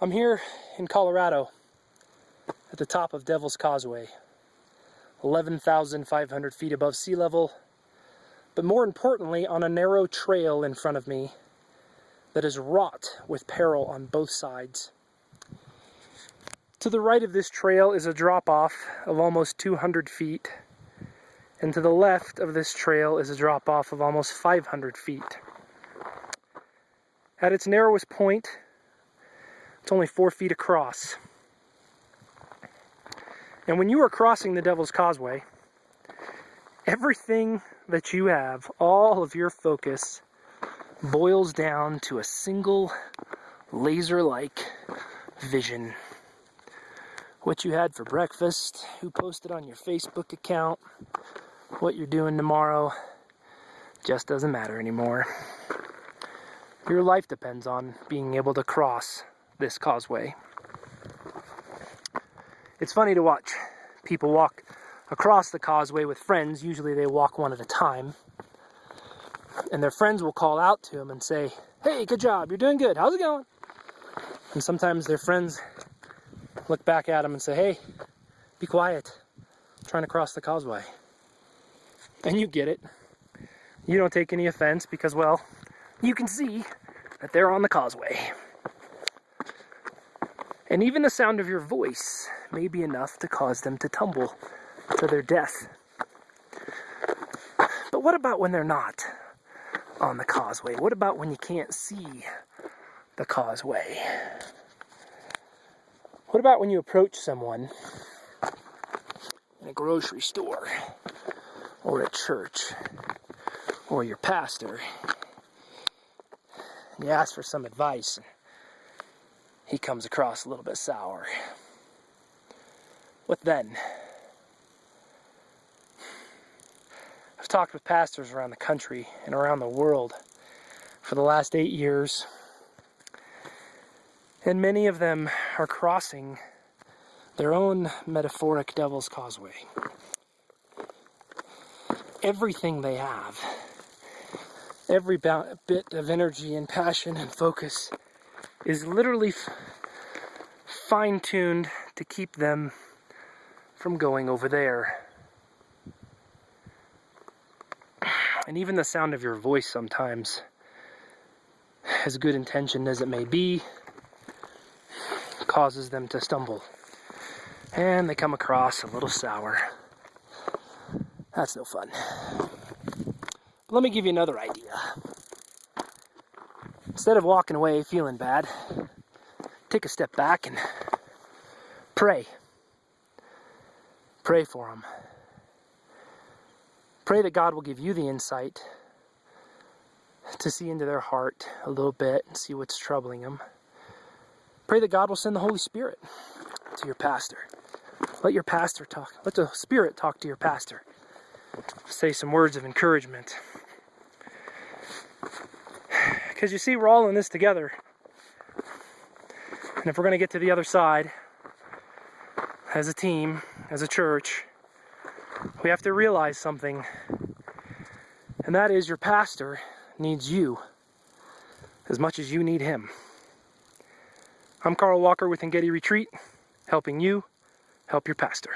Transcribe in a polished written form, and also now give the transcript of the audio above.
I'm here in Colorado at the top of Devil's Causeway, 11,500 feet above sea level, but more importantly on a narrow trail in front of me that is wrought with peril on both sides. To the right of this trail is a drop-off of almost 200 feet, and to the left of this trail is a drop-off of almost 500 feet. At its narrowest point, it's only 4 feet across. And when you are crossing the Devil's Causeway, everything that you have, all of your focus, boils down to a single laser-like vision. What you had for breakfast, who posted on your Facebook account, what you're doing tomorrow, just doesn't matter anymore. Your life depends on being able to cross this causeway. It's funny to watch people walk across the causeway with friends. Usually they walk one at a time. And their friends will call out to them and say, "Hey, good job, you're doing good, how's it going?" And sometimes their friends look back at them and say, "Hey, be quiet, I'm trying to cross the causeway." And you get it. You don't take any offense because, well, you can see that they're on the causeway. And even the sound of your voice may be enough to cause them to tumble to their death. But what about when they're not on the causeway? What about when you can't see the causeway? What about when you approach someone in a grocery store or at church or your pastor and you ask for some advice and he comes across a little bit sour? What then? I've talked with pastors around the country and around the world for the last 8 years, and many of them are crossing their own metaphoric Devil's Causeway. Everything they have, every bit of energy and passion and focus is literally fine-tuned to keep them from going over there. And even the sound of your voice sometimes, as good intentioned as it may be, causes them to stumble. And they come across a little sour. That's no fun. But let me give you another idea. Instead of walking away feeling bad, take a step back and pray. Pray for them. Pray that God will give you the insight to see into their heart a little bit and see what's troubling them. Pray that God will send the Holy Spirit to your pastor. Let your pastor talk. Let the Spirit talk to your pastor. Say some words of encouragement. Because you see, we're all in this together. And if we're going to get to the other side, as a team, as a church, we have to realize something. And that is, your pastor needs you as much as you need him. I'm Carl Walker with Engedi Retreat, helping you help your pastor.